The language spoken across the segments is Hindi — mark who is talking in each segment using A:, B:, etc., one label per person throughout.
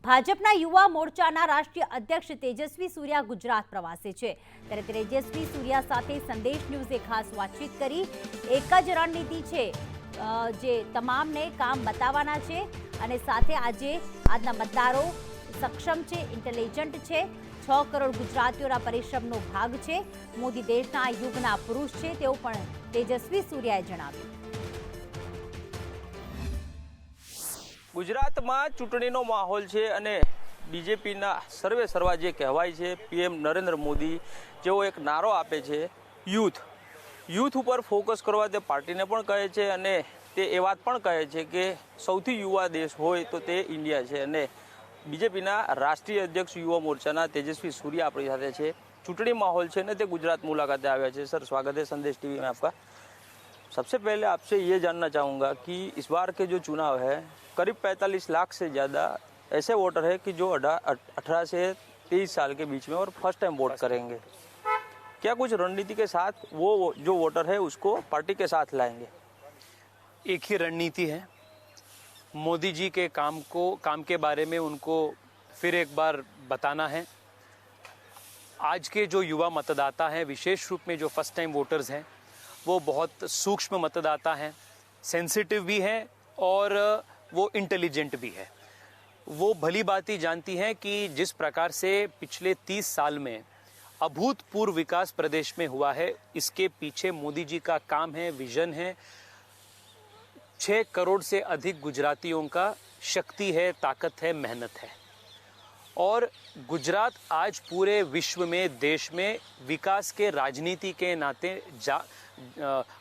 A: ભાજપના યુવા મોરચાના રાષ્ટ્રીય અધ્યક્ષ તેજસ્વી સૂર્યા ગુજરાત પ્રવાસે છે ત્યારે તેજસ્વી સૂર્યા સાથે સંદેશ ન્યૂઝે ખાસ વાતચીત કરી એક જ રણનીતિ છે જે તમામને કામ બતાવવાના છે અને સાથે આજે આજના મતદારો સક્ષમ છે, ઇન્ટેલિજન્ટ છે, 6 કરોડ ગુજરાતીઓના પરિશ્રમનો ભાગ છે, મોદી દેશના યુગના પુરુષ છે તેવું પણ તેજસ્વી સૂર્યાએ જણાવ્યું।
B: ગુજરાતમાં ચૂંટણીનો માહોલ છે અને બીજેપીના સર્વે સર્વા જે કહેવાય છે પીએમ નરેન્દ્ર મોદી જેવો એક નારો આપે છે યુથ ઉપર ફોકસ કરવા તે પાર્ટીને પણ કહે છે અને તે એ વાત પણ કહે છે કે સૌથી યુવા દેશ હોય તો તે ઇન્ડિયા છે અને બીજેપીના રાષ્ટ્રીય અધ્યક્ષ યુવા મોરચાના તેજસ્વી सूर्या આપણી સાથે છે। ચૂંટણી માહોલ છે ને તે ગુજરાત મુલાકાતે આવ્યા છે। सर स्वागत है संदेश टीवी में आपका। सबसे पहले आपसे ये जानना चाहूँगा कि इस बार के जो चुनाव है करीब 45 लाख से ज़्यादा ऐसे वोटर है कि जो 18 से 23 साल के बीच में और फर्स्ट टाइम वोट करेंगे। क्या कुछ रणनीति के साथ वो जो वोटर है उसको पार्टी के साथ लाएंगे?
C: एक ही रणनीति है, मोदी जी के काम के बारे में उनको फिर एक बार बताना है। आज के जो युवा मतदाता हैं, विशेष रूप में जो फर्स्ट टाइम वोटर्स हैं, वो बहुत सूक्ष्म मतदाता हैं, सेंसिटिव भी हैं और वो इंटेलिजेंट भी है। वो भली भांति जानती हैं कि जिस प्रकार से पिछले 30 साल में अभूतपूर्व विकास प्रदेश में हुआ है, इसके पीछे मोदी जी का काम है, विजन है। 6 करोड़ से अधिक गुजरातियों का शक्ति है, ताकत है, मेहनत है और गुजरात आज पूरे विश्व में, देश में विकास के राजनीति के नाते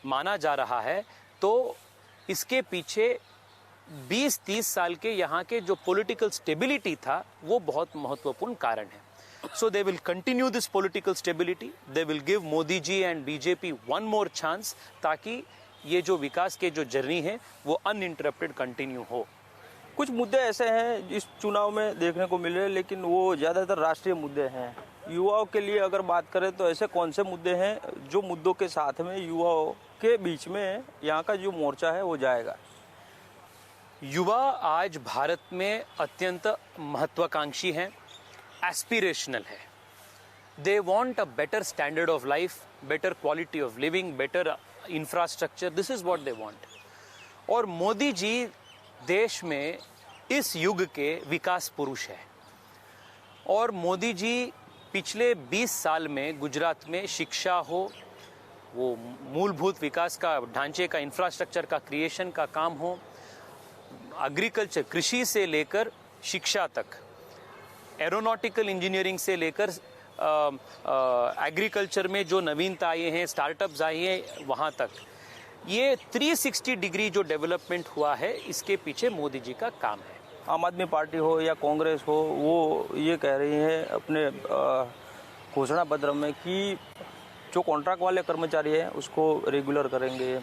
C: माना जा रहा है। तो इसके पीछे 20-30 साल के यहाँ के जो पॉलिटिकल स्टेबिलिटी था वो बहुत महत्वपूर्ण कारण है। So they will continue this political stability. They will give Modi ji and BJP one more chance ताकि ये जो विकास के जो जर्नी है वो अनइंटरप्टेड कंटिन्यू हो।
B: कुछ मुद्दे ऐसे हैं इस चुनाव में देखने को मिल रहे हैं लेकिन वो ज़्यादातर राष्ट्रीय मुद्दे हैं। युवाओं के लिए अगर बात करें तो ऐसे कौन से मुद्दे हैं जो मुद्दों के साथ में युवाओं के बीच में यहाँ का जो मोर्चा है वो जाएगा?
C: युवा आज भारत में अत्यंत महत्वाकांक्षी हैं, एस्पिरेशनल है। They want a better standard of life, better quality of living, better infrastructure. This is what they want. और मोदी जी देश में इस युग के विकास पुरुष है और मोदी जी पिछले 20 साल में गुजरात में शिक्षा हो, वो मूलभूत विकास का ढांचे का, इंफ्रास्ट्रक्चर का क्रिएशन का काम हो, एग्रीकल्चर, कृषि से लेकर शिक्षा तक, एरोनॉटिकल इंजीनियरिंग से लेकर एग्रीकल्चर में जो नवीनता आई हैं, स्टार्टअप्स आई हैं, वहाँ तक ये 360 डिग्री जो डेवलपमेंट हुआ है इसके पीछे मोदी जी का काम है।
B: आम आदमी पार्टी हो या कांग्रेस हो वो ये कह रही है अपने घोषणा पत्र में कि जो कॉन्ट्रैक्ट वाले कर्मचारी हैं उसको रेगुलर करेंगे।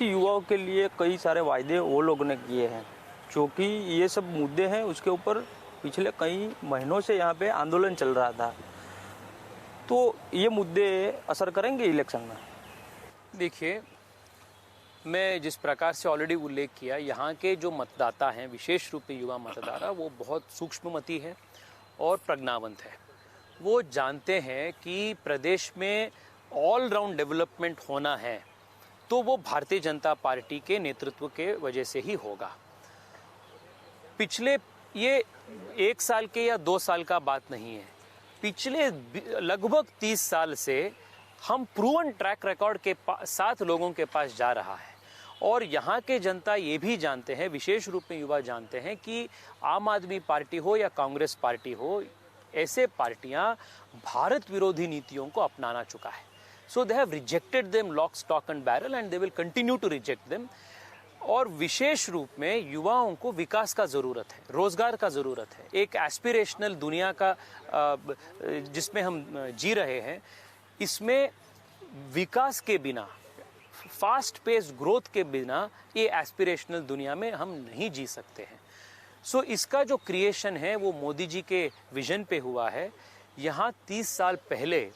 B: युवाओं के लिए कई सारे वायदे वो लोग ने किए हैं जो कि ये सब मुद्दे हैं उसके ऊपर पिछले कई महीनों से यहाँ पे आंदोलन चल रहा था। तो ये मुद्दे असर करेंगे इलेक्शन में?
C: देखिए, मैं जिस प्रकार से ऑलरेडी उल्लेख किया, यहाँ के जो मतदाता हैं, विशेष रूप में युवा मतदाता, वो बहुत सूक्ष्ममती है और प्रज्ञावंत है। वो जानते हैं कि प्रदेश में ऑल राउंड डेवलपमेंट होना है तो वो भारतीय जनता पार्टी के नेतृत्व के वजह से ही होगा। पिछले ये 1 साल के या 2 साल का बात नहीं है, पिछले लगभग 30 साल से हम प्रूवन ट्रैक रिकॉर्ड के साथ लोगों के पास जा रहा है और यहाँ के जनता ये भी जानते हैं, विशेष रूप में युवा जानते हैं कि आम आदमी पार्टी हो या कांग्रेस पार्टी हो, ऐसे पार्टियाँ भारत विरोधी नीतियों को अपनाना चुका है। So they have rejected them lock, stock and barrel and they will continue to reject them। और विशेष रूप में युवाओं को विकास का ज़रूरत है, रोज़गार का ज़रूरत है। एक एस्पिरेशनल दुनिया का जिसमें हम जी रहे हैं, इसमें विकास के बिना, फास्ट पेस ग्रोथ के बिना ये एस्पिरेशनल दुनिया में हम नहीं जी सकते हैं। सो इसका जो क्रिएशन है वो मोदी जी के विजन पे हुआ है। यहाँ 30 साल पहले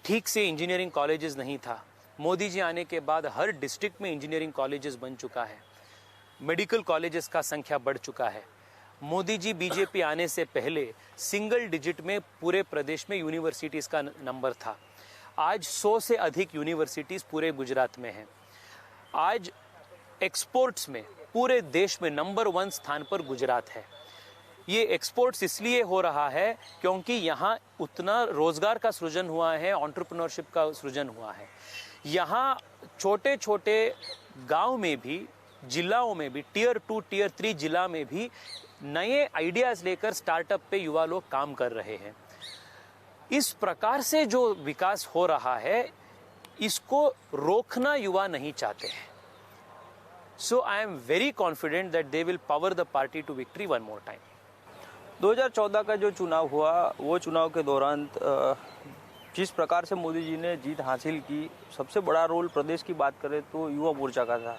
C: ठीक से इंजीनियरिंग कॉलेजेस नहीं था। मोदी जी आने के बाद हर डिस्ट्रिक्ट में इंजीनियरिंग कॉलेजेस बन चुका है, मेडिकल कॉलेजेस का संख्या बढ़ चुका है। मोदी जी बीजेपी आने से पहले सिंगल डिजिट में पूरे प्रदेश में यूनिवर्सिटीज़ का नंबर था। आज 100 से अधिक यूनिवर्सिटीज़ पूरे गुजरात में हैं। आज एक्सपोर्ट्स में पूरे देश में नंबर 1 स्थान पर गुजरात है। ये एक्सपोर्ट्स इसलिए हो रहा है क्योंकि यहाँ उतना रोजगार का सृजन हुआ है, एंटरप्रेन्योरशिप का सृजन हुआ है। यहाँ छोटे छोटे गांव में भी, जिलाओं में भी, टियर 2 टियर 3 जिला में भी नए आइडियाज़ लेकर स्टार्टअप पे युवा लोग काम कर रहे हैं। इस प्रकार से जो विकास हो रहा है, इसको रोकना युवा नहीं चाहते हैं। So I am very confident that they will power the party to victory one more time.
B: 2014 का जो चुनाव हुआ, वो चुनाव के दौरान जिस प्रकार से मोदी जी ने जीत हासिल की, सबसे बड़ा रोल प्रदेश की बात करें तो युवा मोर्चा का था।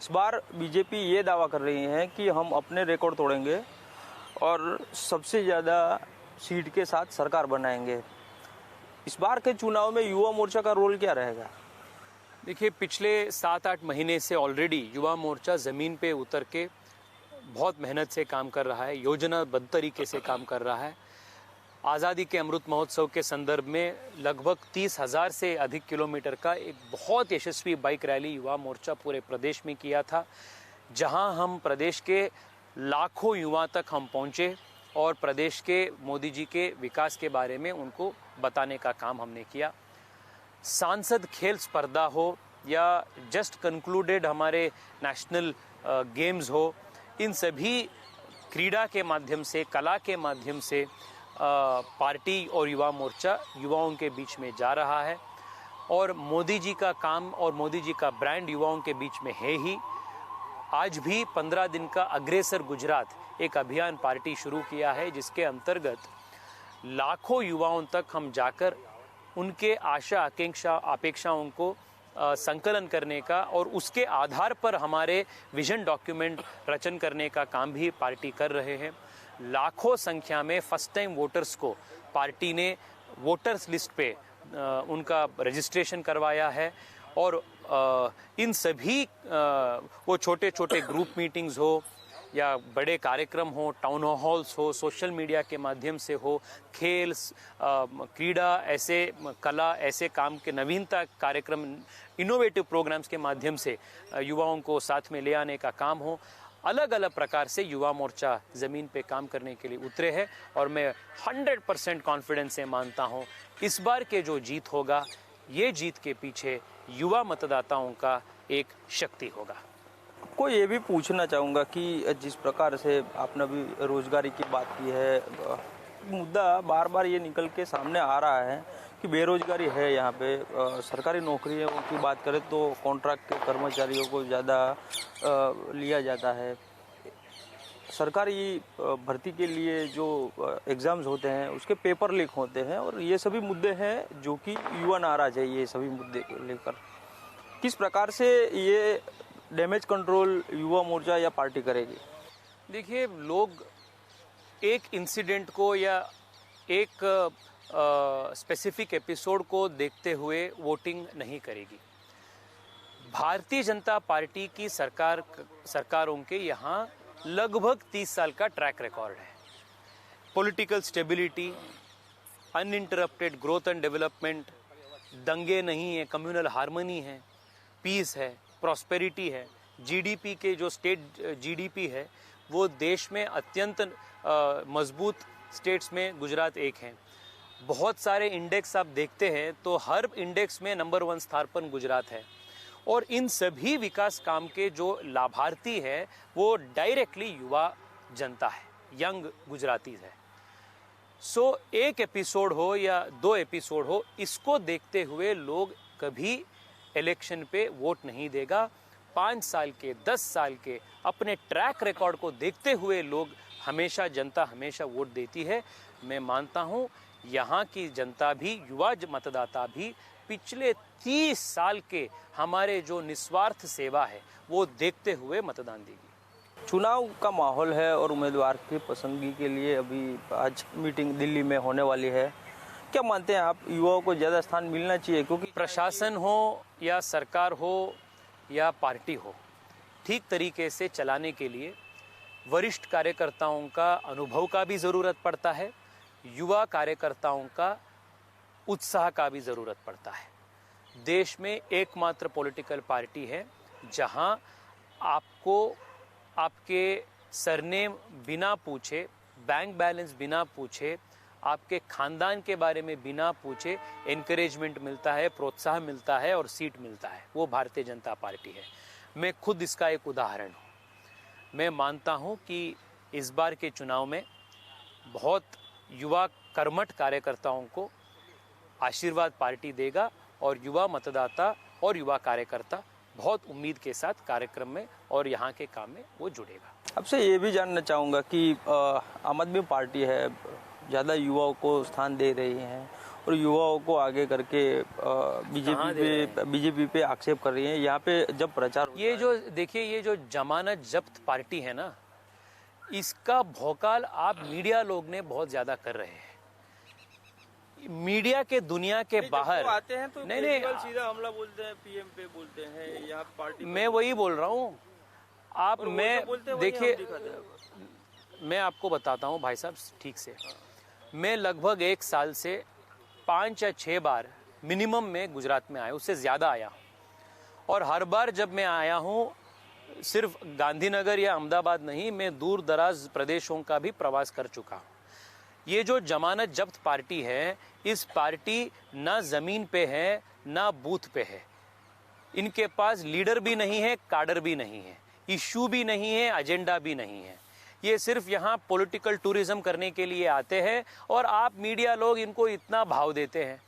B: इस बार बीजेपी ये दावा कर रही है कि हम अपने रिकॉर्ड तोड़ेंगे और सबसे ज़्यादा सीट के साथ सरकार बनाएंगे। इस बार के चुनाव में युवा मोर्चा का रोल क्या रहेगा?
C: देखिए, पिछले 7-8 महीने से ऑलरेडी युवा मोर्चा ज़मीन पे उतर के बहुत मेहनत से काम कर रहा है, योजनाबद्ध तरीके से काम कर रहा है। आज़ादी के अमृत महोत्सव के संदर्भ में लगभग 30,000 से अधिक किलोमीटर का एक बहुत यशस्वी बाइक रैली युवा मोर्चा पूरे प्रदेश में किया था, जहां हम प्रदेश के लाखों युवा तक हम पहुंचे और प्रदेश के मोदी जी के विकास के बारे में उनको बताने का काम हमने किया। सांसद खेल स्पर्धा हो या जस्ट कंक्लूडेड हमारे नेशनल गेम्स हो, इन सभी क्रीड़ा के माध्यम से, कला के माध्यम से पार्टी और युवा मोर्चा युवाओं के बीच में जा रहा है। और मोदी जी का काम और मोदी जी का ब्रांड युवाओं के बीच में है ही। आज भी 15 दिन का अग्रेसर गुजरात एक अभियान पार्टी शुरू किया है, जिसके अंतर्गत लाखों युवाओं तक हम जाकर उनके आशा अपेक्षाओं को संकलन करने का और उसके आधार पर हमारे विजन डॉक्यूमेंट रचन करने का काम भी पार्टी कर रहे हैं। लाखों संख्या में फर्स्ट टाइम वोटर्स को पार्टी ने वोटर्स लिस्ट पे उनका रजिस्ट्रेशन करवाया है। और इन सभी वो छोटे छोटे ग्रुप मीटिंग्स हो या बड़े कार्यक्रम हो, टाउन हॉल्स हो, सोशल मीडिया के माध्यम से हो, खेल, क्रीड़ा, ऐसे कला, ऐसे काम के नवीनता कार्यक्रम, इनोवेटिव प्रोग्राम्स के माध्यम से युवाओं को साथ में ले आने का काम हो, अलग अलग प्रकार से युवा मोर्चा ज़मीन पे काम करने के लिए उतरे हैं। और मैं 100% कॉन्फिडेंस से मानता हूँ इस बार के जो जीत होगा, ये जीत के पीछे युवा मतदाताओं का एक शक्ति होगा।
B: को ये भी पूछना चाहूँगा कि जिस प्रकार से आपने अभी रोजगारी की बात की है, मुद्दा बार बार ये निकल के सामने आ रहा है कि बेरोजगारी है यहाँ पे। सरकारी नौकरियों की बात करें तो कॉन्ट्रैक्ट के कर्मचारियों को ज़्यादा लिया जाता है। सरकारी भर्ती के लिए जो एग्ज़ाम्स होते हैं उसके पेपर लीक होते हैं, और ये सभी मुद्दे हैं जो कि युवा नाराज है। ये सभी मुद्दे लेकर किस प्रकार से ये डैमेज कंट्रोल युवा मोर्चा या पार्टी करेगी?
C: देखिए, लोग एक इंसिडेंट को या एक स्पेसिफिक एपिसोड को देखते हुए वोटिंग नहीं करेगी। भारतीय जनता पार्टी की सरकारों के यहाँ लगभग 30 साल का ट्रैक रिकॉर्ड है। Political stability, uninterrupted growth and development, दंगे नहीं है, कम्युनल हार्मनी है, पीस है, प्रॉस्पेरिटी है। जीडीपी के जो स्टेट जीडीपी है वो देश में अत्यंत मजबूत स्टेट्स में गुजरात एक है। बहुत सारे इंडेक्स आप देखते हैं तो हर इंडेक्स में नंबर 1 स्थान पर गुजरात है। और इन सभी विकास काम के जो लाभार्थी है वो डायरेक्टली युवा जनता है, यंग गुजरातीज है। सो एक एपिसोड हो या 2 एपिसोड हो, इसको देखते हुए लोग कभी इलेक्शन पे वोट नहीं देगा। 5 साल के, 10 साल के अपने ट्रैक रिकॉर्ड को देखते हुए लोग जनता हमेशा वोट देती है। मैं मानता हूँ यहाँ की जनता भी, युवा मतदाता भी पिछले 30 साल के हमारे जो निस्वार्थ सेवा है वो देखते हुए मतदान देगी।
B: चुनाव का माहौल है और उम्मीदवार की पसंदगी के लिए अभी आज मीटिंग दिल्ली में होने वाली है। क्या मानते हैं आप, युवाओं को ज़्यादा स्थान मिलना चाहिए? क्योंकि
C: प्रशासन हो या सरकार हो या पार्टी हो, ठीक तरीके से चलाने के लिए वरिष्ठ कार्यकर्ताओं का अनुभव का भी ज़रूरत पड़ता है, युवा कार्यकर्ताओं का उत्साह का भी ज़रूरत पड़ता है। देश में एकमात्र पॉलिटिकल पार्टी है जहां आपको आपके सरनेम बिना पूछे, बैंक बैलेंस बिना पूछे, आपके खानदान के बारे में बिना पूछे एनकरेजमेंट मिलता है, प्रोत्साहन मिलता है और सीट मिलता है। वो भारतीय जनता पार्टी है। मैं खुद इसका एक उदाहरण हूँ। मैं मानता हूँ कि इस बार के चुनाव में बहुत युवा कर्मठ कार्यकर्ताओं को आशीर्वाद पार्टी देगा और युवा मतदाता और युवा कार्यकर्ता बहुत उम्मीद के साथ कार्यक्रम में और यहाँ के काम में वो जुड़ेगा।
B: आपसे ये भी जानना चाहूँगा कि आम आदमी पार्टी है, ज़्यादा युवाओं को स्थान दे रही हैं और युवाओं को आगे करके बीजेपी पे आक्षेप कर रही है। यहाँ पे जब प्रचार
C: ये जो देखिए, ये जो जमानत जब्त पार्टी है ना, इसका भौकाल आप मीडिया लोग ने बहुत ज़्यादा कर रहे हैं। मीडिया के दुनिया के बाहर
B: आते हैं तो
C: नहीं
B: सीधा हमला बोलते हैं, पीएम पे बोलते हैं, यहाँ पार्टी।
C: मैं वही बोल रहा हूँ। आप मैं देखिए, मैं आपको बताता हूँ भाई साहब ठीक से। मैं लगभग 1 साल से 5 या 6 बार मिनिमम में गुजरात में आया, उससे ज़्यादा आया। और हर बार जब मैं आया हूँ, सिर्फ गांधीनगर या अहमदाबाद नहीं, मैं दूर दराज प्रदेशों का भी प्रवास कर चुका हूँ। ये जो जमानत जब्त पार्टी है, इस पार्टी ना ज़मीन पे है ना बूथ पे है। इनके पास लीडर भी नहीं है, काडर भी नहीं है, इश्यू भी नहीं है, एजेंडा भी नहीं है। ये सिर्फ यहाँ पॉलिटिकल टूरिज्म करने के लिए आते हैं और आप मीडिया लोग इनको इतना भाव देते हैं।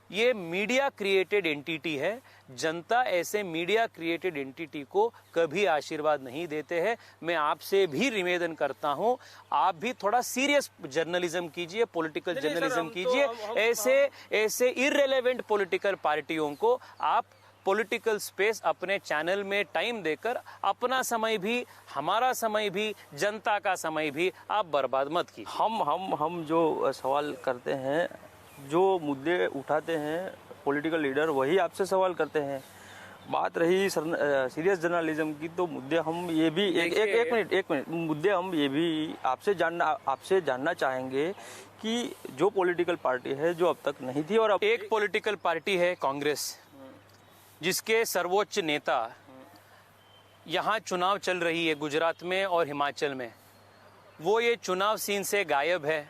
C: ये मीडिया क्रिएटेड एंटिटी है। जनता ऐसे मीडिया क्रिएटेड एंटिटी को कभी आशीर्वाद नहीं देते हैं। मैं आपसे भी निवेदन करता हूं, आप भी थोड़ा सीरियस जर्नलिज्म कीजिए, पॉलिटिकल जर्नलिज्म कीजिए। ऐसे इररिलेवेंट पॉलिटिकल पार्टियों को आप पॉलिटिकल स्पेस अपने चैनल में टाइम देकर अपना समय भी, हमारा समय भी, जनता का समय भी आप बर्बाद मत कीजिए।
B: हम जो सवाल करते हैं, जो मुद्दे उठाते हैं पॉलिटिकल लीडर, वही आपसे सवाल करते हैं। बात रही सीरियस जर्नलिज्म की, तो मुद्दे हम ये भी एक मिनट मुद्दे हम ये भी आपसे जानना चाहेंगे कि जो पॉलिटिकल पार्टी है जो अब तक नहीं थी और अब
C: एक पॉलिटिकल पार्टी है कांग्रेस, जिसके सर्वोच्च नेता यहाँ चुनाव चल रही है गुजरात में और हिमाचल में, वो ये चुनाव सीन से गायब है।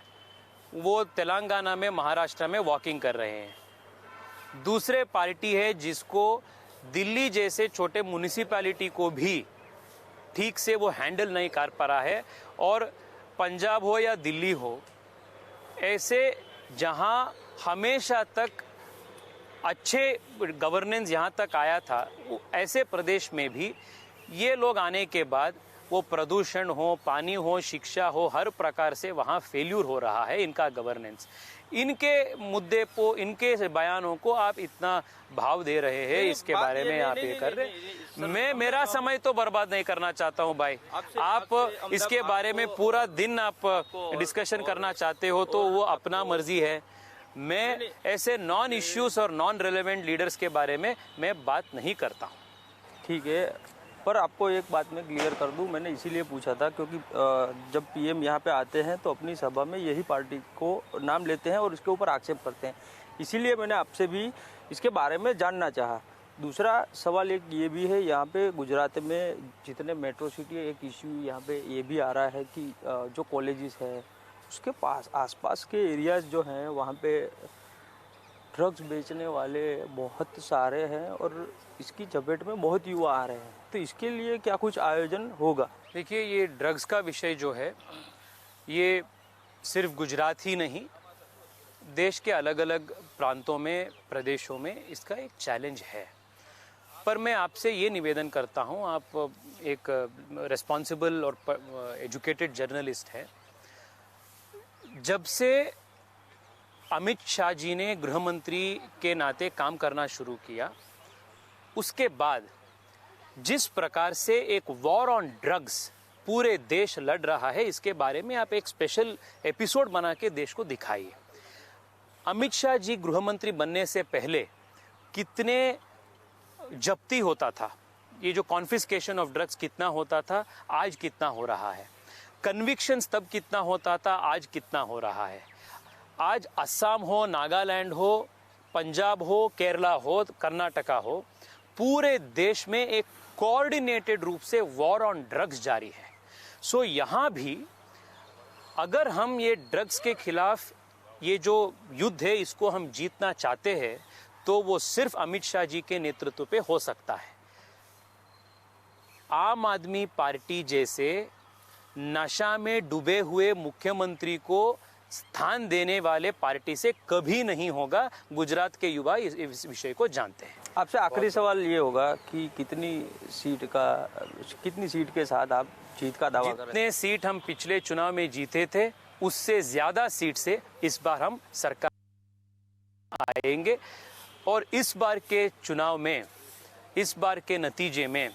C: वो तेलंगाना में, महाराष्ट्र में वॉकिंग कर रहे हैं। दूसरे पार्टी है जिसको दिल्ली जैसे छोटे म्यूनिसिपैलिटी को भी ठीक से वो हैंडल नहीं कर पा रहा है। और पंजाब हो या दिल्ली हो, ऐसे जहां हमेशा तक अच्छे गवर्नेंस यहाँ तक आया था, ऐसे प्रदेश में भी ये लोग आने के बाद वो प्रदूषण हो, पानी हो, शिक्षा हो, हर प्रकार से वहाँ फेल्यूर हो रहा है इनका गवर्नेंस। इनके मुद्दे को, इनके बयानों को आप इतना भाव दे रहे हैं, इसके बारे में आप ये कर रहे। मैं मेरा समय तो बर्बाद नहीं करना चाहता हूँ भाई। आप इसके बारे में पूरा दिन आप डिस्कशन करना चाहते हो तो वो अपना मर्जी है। मैं ऐसे नॉन इश्यूज और नॉन रेलेवेंट लीडर्स के बारे में मैं बात नहीं करता हूँ।
B: ठीक है, पर आपको एक बात मैं क्लियर कर दूं, मैंने इसीलिए पूछा था क्योंकि जब पीएम यहाँ पे आते हैं तो अपनी सभा में यही पार्टी को नाम लेते हैं और इसके ऊपर आक्षेप करते हैं। इसीलिए मैंने आपसे भी इसके बारे में जानना चाहा। दूसरा सवाल एक ये भी है, यहाँ पे गुजरात में जितने मेट्रो सिटी, एक इश्यू यहाँ पे ये भी आ रहा है कि जो कॉलेजेस है उसके पास आसपास के एरियाज जो हैं वहाँ पे ड्रग्स बेचने वाले बहुत सारे हैं और इसकी चपेट में बहुत युवा आ रहे हैं। तो इसके लिए क्या कुछ आयोजन होगा?
C: देखिए, ये ड्रग्स का विषय जो है, ये सिर्फ गुजरात ही नहीं, देश के अलग अलग प्रांतों में, प्रदेशों में इसका एक चैलेंज है। पर मैं आपसे ये निवेदन करता हूँ, आप एक रिस्पॉन्सिबल और एजुकेटेड जर्नलिस्ट हैं। जब से अमित शाह जी ने गृह मंत्री के नाते काम करना शुरू किया, उसके बाद जिस प्रकार से एक वॉर ऑन ड्रग्स पूरे देश लड़ रहा है, इसके बारे में आप एक स्पेशल एपिसोड बना के देश को दिखाइए। अमित शाह जी गृह मंत्री बनने से पहले कितने जब्ती होता था, ये जो कॉन्फिस्केशन ऑफ ड्रग्स कितना होता था, आज कितना हो रहा है। कन्विक्शंस तब कितना होता था, आज कितना हो रहा है। आज असम हो, नागालैंड हो, पंजाब हो, केरला हो, कर्नाटका हो, पूरे देश में एक कोऑर्डिनेटेड रूप से वॉर ऑन ड्रग्स जारी है। सो यहाँ भी अगर हम ये ड्रग्स के खिलाफ ये जो युद्ध है इसको हम जीतना चाहते हैं तो वो सिर्फ अमित शाह जी के नेतृत्व पे हो सकता है। आम आदमी पार्टी जैसे नशा में डूबे हुए मुख्यमंत्री को स्थान देने वाले पार्टी से कभी नहीं होगा। गुजरात के युवा इस विषय को जानते हैं।
B: आपसे आखिरी सवाल ये होगा कि कितनी सीट के साथ आप जीत का दावा कर रहे हैं?
C: जितने सीट हम पिछले चुनाव में जीते थे उससे ज्यादा सीट से इस बार हम सरकार आएंगे और इस बार के चुनाव में, इस बार के नतीजे में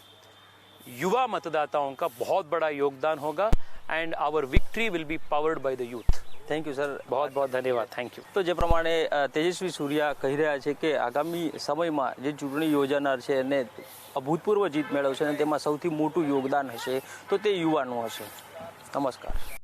C: युवा मतदाताओं का बहुत बड़ा योगदान होगा and our victory will be powered by the youth.
B: Thank you sir,
C: बहुत बहुत धन्यवाद, थैंक यू।
B: તો જે પ્રમાણે તેજસ્વી સૂર્યા કહી રહ્યા છે કે આગામી સમયમાં જે ચૂંટણી યોજાનાર છે એને અભૂતપૂર્વ જીત મેળવશે અને તેમાં સૌથી મોટું યોગદાન હશે તો તે યુવાનું હશે। નમસ્કાર।